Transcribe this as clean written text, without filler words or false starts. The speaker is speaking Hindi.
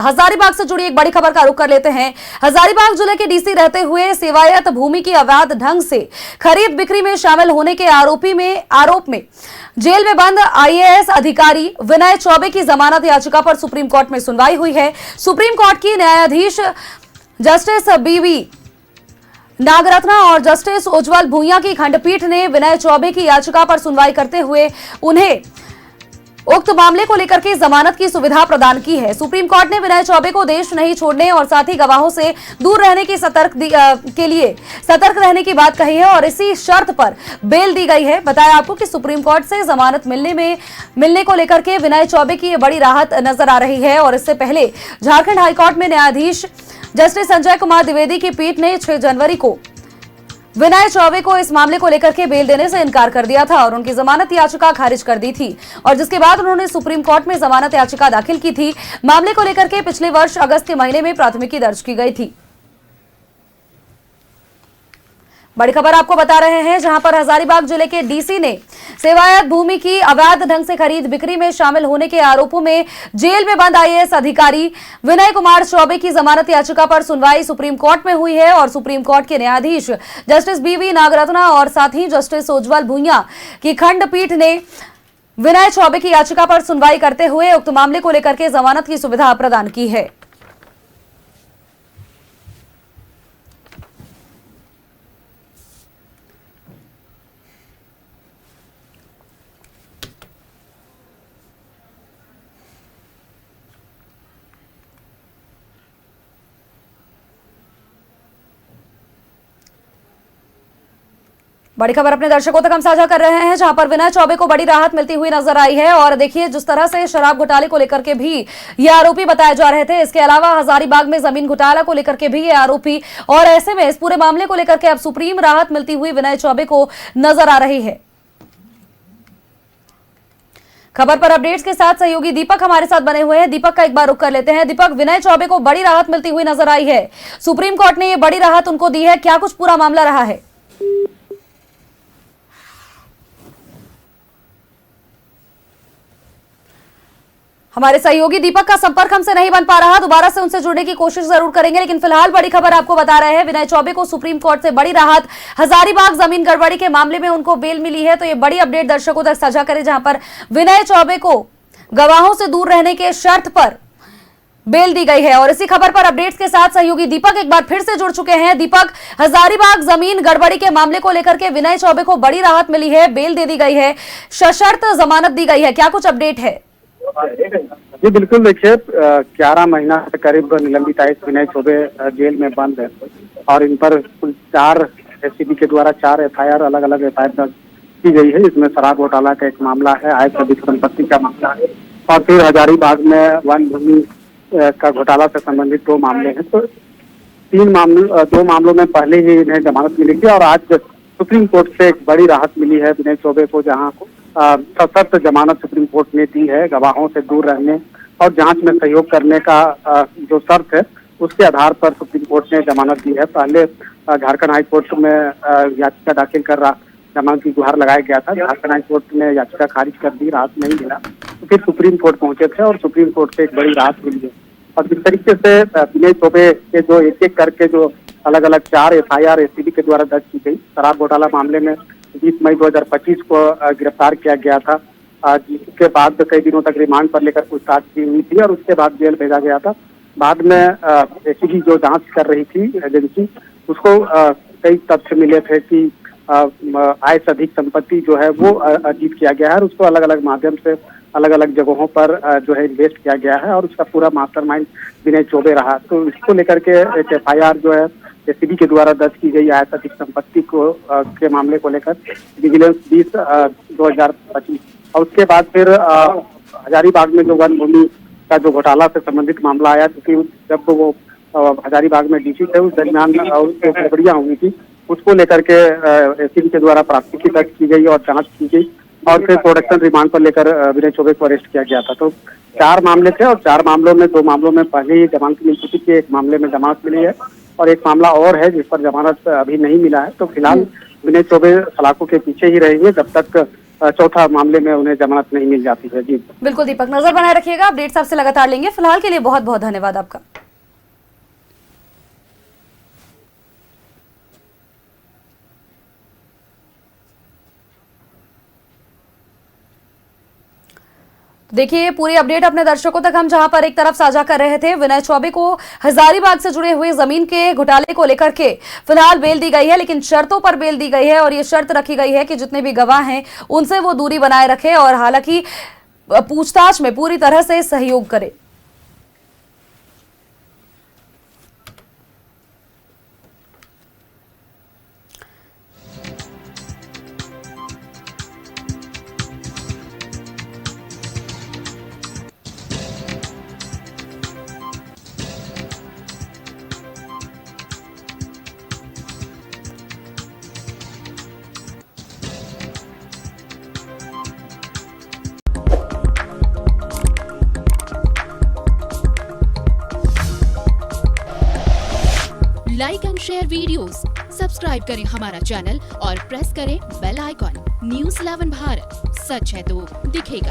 हजारीबाग से जुड़ी एक बड़ी खबर का रुख कर लेते हैं। हजारीबाग जिले के डीसी रहते हुए सेवायत भूमि की अवैध ढंग से खरीद बिक्री में शामिल होने के आरोप में जेल में बंद आईएएस अधिकारी विनय चौबे की जमानत याचिका पर सुप्रीम कोर्ट में सुनवाई हुई है। सुप्रीम कोर्ट की न्यायाधीश जस्टिस बीवी नागरत्ना और जस्टिस उज्जवल भूंया की खंडपीठ ने विनय चौबे की याचिका पर सुनवाई करते हुए उन्हें उक्त मामले को लेकर के जमानत की सुविधा प्रदान की है। सुप्रीम कोर्ट ने विनय चौबे को देश नहीं छोड़ने और साथ ही गवाहों से दूर रहने की सतर्क रहने की बात कही है और इसी शर्त पर बेल दी गई है। बताया आपको कि सुप्रीम कोर्ट से जमानत मिलने को लेकर के विनय चौबे की बड़ी राहत नजर आ रही है। और इससे पहले झारखंड हाईकोर्ट में न्यायाधीश जस्टिस संजय कुमार द्विवेदी की पीठ ने 6 जनवरी को विनय चौबे को इस मामले को लेकर के बेल देने से इनकार कर दिया था और उनकी जमानत याचिका खारिज कर दी थी और जिसके बाद उन्होंने सुप्रीम कोर्ट में जमानत याचिका दाखिल की थी। मामले को लेकर के पिछले वर्ष अगस्त के महीने में प्राथमिकी दर्ज की गई थी। बड़ी खबर आपको बता रहे हैं, जहां पर हजारीबाग जिले के डीसी ने सेवायत भूमि की अवैध ढंग से खरीद बिक्री में शामिल होने के आरोपों में जेल में बंद आईएएस अधिकारी विनय कुमार चौबे की जमानत याचिका पर सुनवाई सुप्रीम कोर्ट में हुई है और सुप्रीम कोर्ट के न्यायाधीश जस्टिस बीवी नागरत्ना और साथ ही जस्टिस उज्जवल भूंया की खंडपीठ ने विनय चौबे की याचिका पर सुनवाई करते हुए उक्त मामले को लेकर के जमानत की सुविधा प्रदान की है। बड़ी खबर अपने दर्शकों तक हम साझा कर रहे हैं, जहां पर विनय चौबे को बड़ी राहत मिलती हुई नजर आई है। और देखिए जिस तरह से शराब घोटाले को लेकर के भी ये आरोपी बताए जा रहे थे, इसके अलावा हजारीबाग में जमीन घोटाला को लेकर के भी ये आरोपी, और ऐसे में इस पूरे मामले को लेकर के अब सुप्रीम राहत मिलती हुई विनय चौबे को नजर आ रही है। खबर पर अपडेट्स के साथ सहयोगी दीपक हमारे साथ बने हुए हैं। दीपक का एक बार रुख कर लेते हैं। दीपक, विनय चौबे को बड़ी राहत मिलती हुई नजर आई है, सुप्रीम कोर्ट ने ये बड़ी राहत उनको दी है, क्या कुछ पूरा मामला रहा है? हमारे सहयोगी दीपक का संपर्क हमसे नहीं बन पा रहा, दोबारा से उनसे जुड़ने की कोशिश जरूर करेंगे, लेकिन फिलहाल बड़ी खबर आपको बता रहे हैं, विनय चौबे को सुप्रीम कोर्ट से बड़ी राहत, हजारीबाग जमीन गड़बड़ी के मामले में उनको बेल मिली है। तो ये बड़ी अपडेट दर्शकों तक साझा करें, जहां पर विनय चौबे को गवाहों से दूर रहने के शर्त पर बेल दी गई है। और इसी खबर पर अपडेट्स के साथ सहयोगी दीपक एक बार फिर से जुड़ चुके हैं। दीपक, हजारीबाग जमीन गड़बड़ी के मामले को लेकर के विनय चौबे को बड़ी राहत मिली है, बेल दे दी गई है, सशर्त जमानत दी गई है, क्या कुछ अपडेट है? जी बिल्कुल, देखिए 11 महीना से करीब निलंबित आईएएस विनय चौबे जेल में बंद है और इन पर कुल 4 एसीबी के द्वारा 4 एफआईआर अलग अलग एफआईआर दर्ज की गई है। इसमें शराब घोटाला का एक मामला है, आय से अधिक संपत्ति का मामला है और फिर हजारीबाग में वन भूमि का घोटाला से संबंधित 2 मामले हैं। तो 2 मामलों में पहले ही इन्हें जमानत मिली थी और आज सुप्रीम कोर्ट से एक बड़ी राहत मिली है विनय चौबे को, जहाँ को सशर्त जमानत सुप्रीम कोर्ट ने दी है। गवाहों से दूर रहने और जांच में सहयोग करने का जो शर्त है उसके आधार पर सुप्रीम कोर्ट ने जमानत दी है। पहले झारखंड हाई कोर्ट में याचिका दाखिल कर जमानत की गुहार लगाया गया था, झारखंड हाई कोर्ट ने याचिका खारिज कर दी, राहत नहीं मिला, तो फिर सुप्रीम कोर्ट पहुंचे थे और सुप्रीम कोर्ट से एक बड़ी राहत मिली है। और जिस तरीके से विनय चौबे के जो एक एक करके जो अलग अलग 4 एफआईआर एसीबी के द्वारा दर्ज की गई, शराब घोटाला मामले में 20 मई 2025 को गिरफ्तार किया गया था, जिसके बाद कई दिनों तक रिमांड पर लेकर पूछताछ की हुई थी और उसके बाद जेल भेजा गया था। बाद में एसीबी जो जांच कर रही थी एजेंसी, उसको कई तथ्य मिले थे कि आय से अधिक संपत्ति जो है वो अर्जित किया गया है और उसको अलग अलग माध्यम से अलग अलग जगहों पर जो है इन्वेस्ट किया गया है और उसका पूरा मास्टरमाइंड विनय चौबे रहा। तो इसको लेकर के एक एफआईआर जो है एसीबी के द्वारा दर्ज की गई आय से अधिक संपत्ति को के मामले को लेकर विजिलेंस 20/2025 और उसके बाद फिर हजारीबाग में जो वन भूमि का जो घोटाला से संबंधित मामला आया, क्योंकि जब वो हजारीबाग में डीसी थे उस दरमियान गड़बड़ियां हुई थी, उसको लेकर के एसीबी के द्वारा प्राथमिकी दर्ज की गई और जांच की गई और फिर प्रोडक्शन रिमांड पर लेकर विनय चौबे को अरेस्ट किया गया था। तो 4 मामले थे और 4 मामलों में 2 मामलों में पहले ही जमानत मिल चुकी थी, एक मामले में जमानत मिली है और एक मामला और है जिस पर जमानत अभी नहीं मिला है। तो फिलहाल विनय चौबे सलाखों के पीछे ही रहेंगे जब तक चौथा मामले में उन्हें जमानत नहीं मिल जाती है। जी बिल्कुल दीपक, नजर बनाए रखिएगा, अपडेट्स आपसे लगातार लेंगे। फिलहाल के लिए बहुत बहुत धन्यवाद आपका। देखिए पूरी अपडेट अपने दर्शकों तक हम जहां पर एक तरफ साझा कर रहे थे, विनय चौबे को हजारीबाग से जुड़े हुए जमीन के घोटाले को लेकर के फिलहाल बेल दी गई है, लेकिन शर्तों पर बेल दी गई है और ये शर्त रखी गई है कि जितने भी गवाह हैं उनसे वो दूरी बनाए रखे और हालांकि पूछताछ में पूरी तरह से सहयोग करे। Like and share videos, subscribe करें हमारा चैनल और प्रेस करें बेल आइकॉन। न्यूज़ 11 भारत, सच है तो दिखेगा।